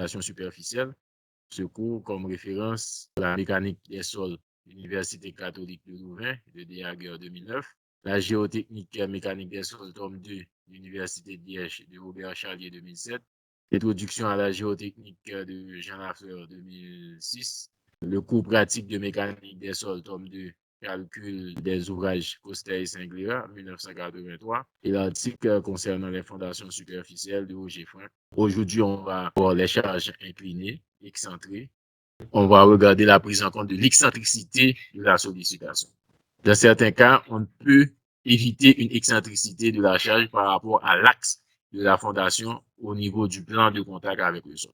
fondation superficielle. Ce cours comme référence la mécanique des sols, Université catholique de Louvain, de Dehaguer 2009, la géotechnique mécanique des sols, tome 2, l'Université de Liège de Robert Charlier 2007, l'introduction à la géotechnique de Jean Lafleur 2006, le cours pratique de mécanique des sols, tome 2, calcul des ouvrages Coster et Singlera, 1983, et l'article concernant les fondations superficielles de Roger Franck. Aujourd'hui, on va voir les charges inclinées, excentrées. On va regarder la prise en compte de l'excentricité de la sollicitation. Dans certains cas, on peut éviter une excentricité de la charge par rapport à l'axe de la fondation au niveau du plan de contact avec le sol.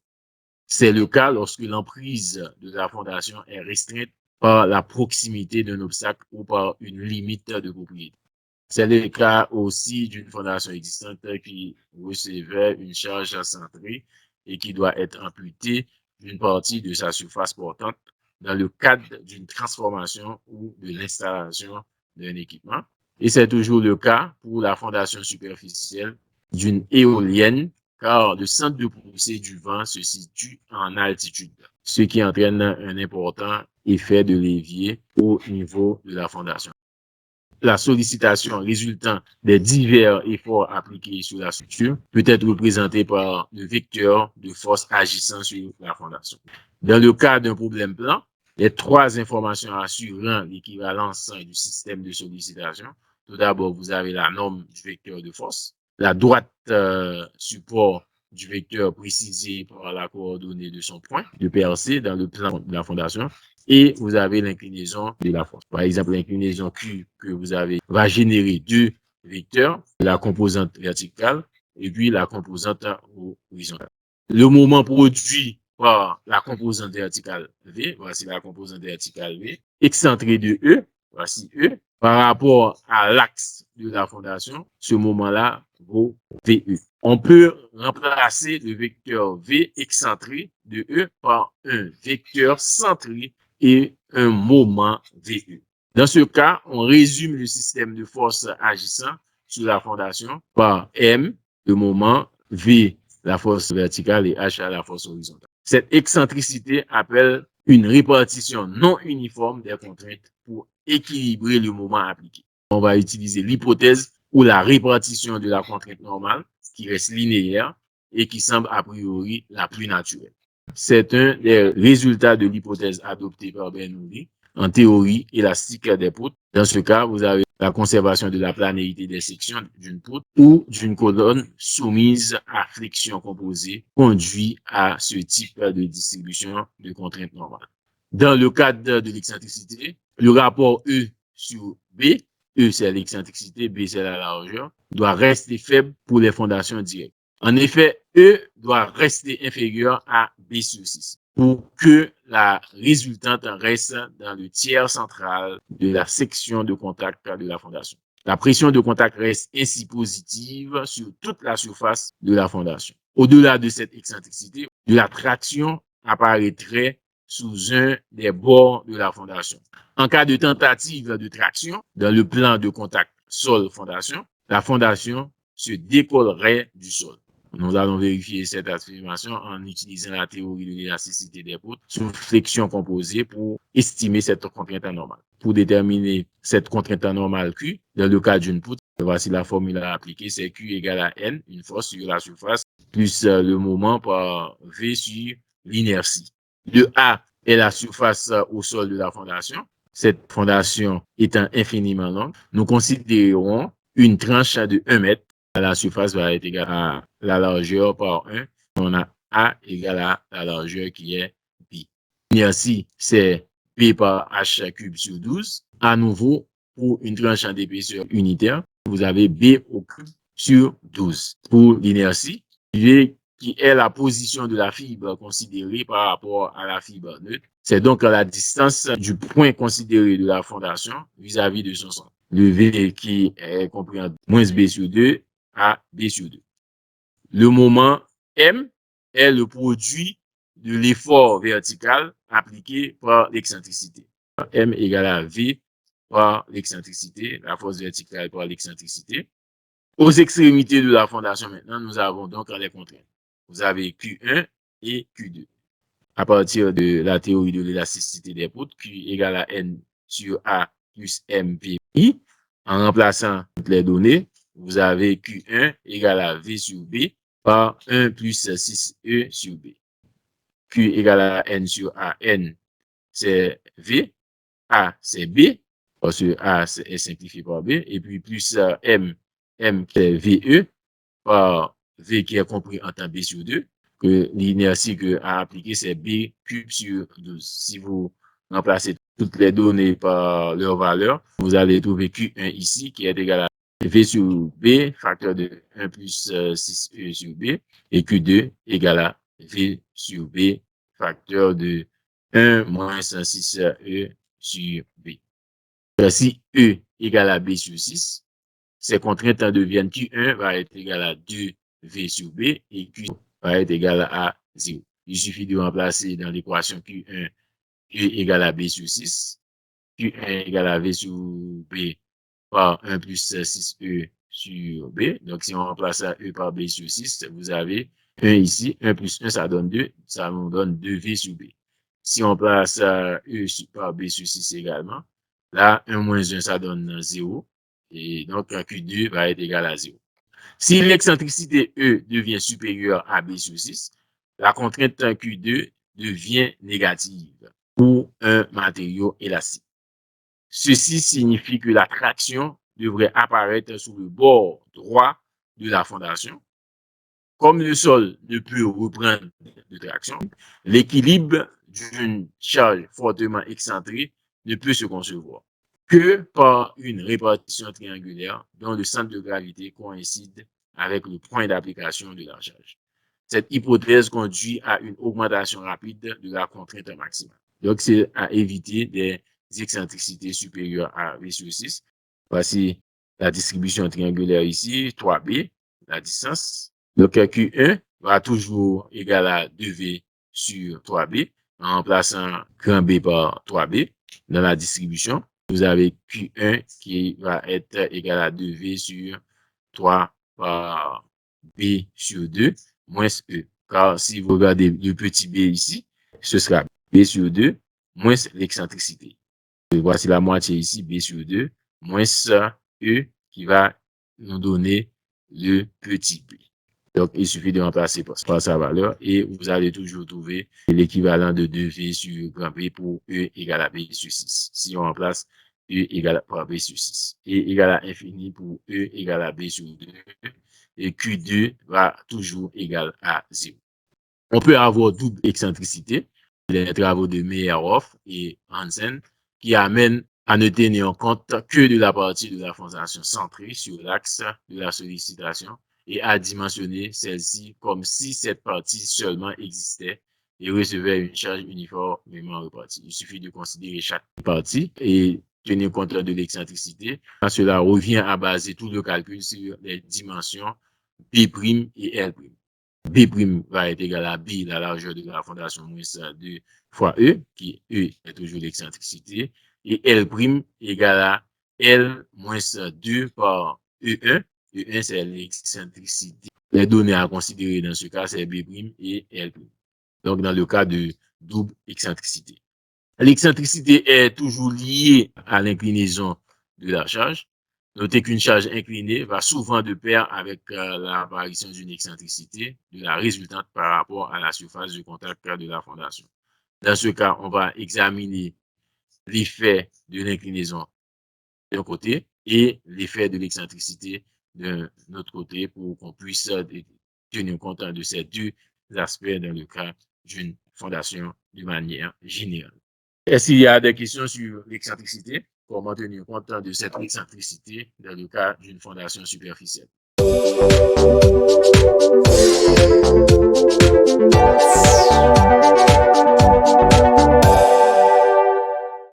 C'est le cas lorsque l'emprise de la fondation est restreinte par la proximité d'un obstacle ou par une limite de propriété. C'est le cas aussi d'une fondation existante qui recevait une charge centrée et qui doit être amputée d'une partie de sa surface portante dans le cadre d'une transformation ou de l'installation d'un équipement. Et c'est toujours le cas pour la fondation superficielle d'une éolienne, car le centre de poussée du vent se situe en altitude, ce qui entraîne un important effet de levier au niveau de la fondation. La sollicitation résultant des divers efforts appliqués sur la structure peut être représentée par le vecteur de force agissant sur la fondation. Dans le cas d'un problème plan, les trois informations assurant l'équivalence du système de sollicitation. Tout d'abord, vous avez la norme du vecteur de force, la droite support du vecteur précisé par la coordonnée de son point de percée dans le plan de la fondation, et vous avez l'inclinaison de la force. Par exemple, l'inclinaison Q que vous avez va générer deux vecteurs, la composante verticale et puis la composante horizontale. Le moment produit par la composante verticale V, voici la composante verticale V, excentrée de E, voici E, par rapport à l'axe de la fondation, ce moment-là vaut VE. On peut remplacer le vecteur V excentré de E par un vecteur centré et un moment VE. Dans ce cas, on résume le système de force agissant sur la fondation par M, le moment, V, la force verticale, et H, la force horizontale. Cette excentricité appelle une répartition non uniforme des contraintes pour équilibrer le moment appliqué. On va utiliser l'hypothèse ou la répartition de la contrainte normale qui reste linéaire et qui semble a priori la plus naturelle. C'est un des résultats de l'hypothèse adoptée par Bernoulli en théorie élastique des poutres. Dans ce cas, vous avez la conservation de la planéité des sections d'une poutre ou d'une colonne soumise à flexion composée conduit à ce type de distribution de contraintes normales. Dans le cadre de l'excentricité, le rapport E sur B, E c'est l'excentricité, B c'est la largeur, doit rester faible pour les fondations directes. En effet, E doit rester inférieur à B sur 6 pour que la résultante reste dans le tiers central de la section de contact de la fondation. La pression de contact reste ainsi positive sur toute la surface de la fondation. Au-delà de cette excentricité, de la traction apparaîtrait sous un des bords de la fondation. En cas de tentative de traction dans le plan de contact sol-fondation, la fondation se décollerait du sol. Nous allons vérifier cette affirmation en utilisant la théorie de l'élasticité des poutres sous flexion composée pour estimer cette contrainte anormale. Pour déterminer cette contrainte anormale Q, dans le cas d'une poutre, voici la formule à appliquer, c'est Q égale à N, une force sur la surface, plus le moment par V sur l'inertie. Le A est la surface au sol de la fondation. Cette fondation étant infiniment longue, nous considérons une tranche de 1 mètre. La surface va être égale à la largeur par 1. On a A égale à la largeur qui est pi. L'inertie, c'est P par H cube sur 12. À nouveau, pour une tranche d'épaisseur unitaire, vous avez B au cube sur 12. Pour l'inertie, V qui est la position de la fibre considérée par rapport à la fibre neutre. C'est donc la distance du point considéré de la fondation vis-à-vis de son centre. Le V qui est compris en moins B sur 2 à B sur 2. Le moment M est le produit de l'effort vertical appliqué par l'excentricité. M égale à V par l'excentricité, la force verticale par l'excentricité. Aux extrémités de la fondation maintenant, nous avons donc les contraintes. Vous avez Q1 et Q2. À partir de la théorie de l'élasticité des poutres, Q égale à N sur A plus MPI. En remplaçant toutes les données, vous avez Q1 égale à V sur B par 1 plus 6E sur B. Q égale à N sur A. N, c'est V. A, c'est B, parce que A est simplifié par B. Et puis plus M, M qui est VE, par V qui est compris en temps B sur 2, que l'inertie que à appliquer, c'est B cube sur 12. Si vous remplacez toutes les données par leur valeur, vous allez trouver Q1 ici qui est égal à V sur B, facteur de 1 plus 6E sur B, et Q2 égal à V sur B, facteur de 1 moins 6E sur B. Si E égale à B sur 6, ces contraintes deviennent Q1 va être égal à 2V sur B et Q va être égal à 0. Il suffit de remplacer dans l'équation Q1 E égale à B sur 6, Q1 égale à V sur B par 1 plus 6E sur B. Donc, si on remplace E par B sur 6, vous avez 1 ici, 1 plus 1, ça donne 2, ça nous donne 2V sur B. Si on place E par B sur 6 également, là, 1 moins 1, ça donne 0. Et donc, Q2 va être égal à 0. Si l'excentricité E devient supérieure à B sur 6, la contrainte Q2 devient négative pour un matériau élastique. Ceci signifie que la traction devrait apparaître sur le bord droit de la fondation. Comme le sol ne peut reprendre de traction, l'équilibre d'une charge fortement excentrée ne peut se concevoir que par une répartition triangulaire dont le centre de gravité coïncide avec le point d'application de la charge. Cette hypothèse conduit à une augmentation rapide de la contrainte maximale. Donc, c'est à éviter des excentricités supérieures à V sur 6. Voici la distribution triangulaire ici, 3B, la distance. Donc, Q1 va toujours égal à 2V sur 3B en remplaçant grand B par 3B dans la distribution. Vous avez Q1 qui va être égal à 2V sur 3 par B sur 2 moins E. Car si vous regardez le petit b ici, ce sera B sur 2 moins l'excentricité. Voici la moitié ici, B sur 2 moins E qui va nous donner le petit b. Donc, il suffit de remplacer par sa valeur et vous allez toujours trouver l'équivalent de 2V sur grand B pour E égale à B sur 6. Si on remplace E égale à B sur 6. E égale à infini pour E égale à B sur 2. Et Q2 va toujours égal à 0. On peut avoir double excentricité, les travaux de Meyerhoff et Hansen, qui amènent à ne tenir compte que de la partie de la fondation centrée sur l'axe de la sollicitation et à dimensionner celle-ci comme si cette partie seulement existait et recevait une charge uniformément répartie. Il suffit de considérer chaque partie et tenir compte de l'excentricité. Cela revient à baser tout le calcul sur les dimensions B' et L'. B' va être égal à B, la largeur de la fondation moins 2 fois E, qui E est toujours l'excentricité, et L' égale à L moins 2 par E1. E1, c'est l'excentricité. Les données à considérer dans ce cas, c'est B' et L'. Donc, dans le cas de double excentricité. L'excentricité est toujours liée à l'inclinaison de la charge. Notez qu'une charge inclinée va souvent de pair avec l'apparition d'une excentricité de la résultante par rapport à la surface de contact de la fondation. Dans ce cas, on va examiner l'effet de l'inclinaison d'un côté et l'effet de l'excentricité d'un autre côté pour qu'on puisse tenir compte de ces deux aspects dans le cas d'une fondation de manière générale. Est-ce qu'il y a des questions sur l'excentricité? Comment tenir compte de cette excentricité dans le cas d'une fondation superficielle?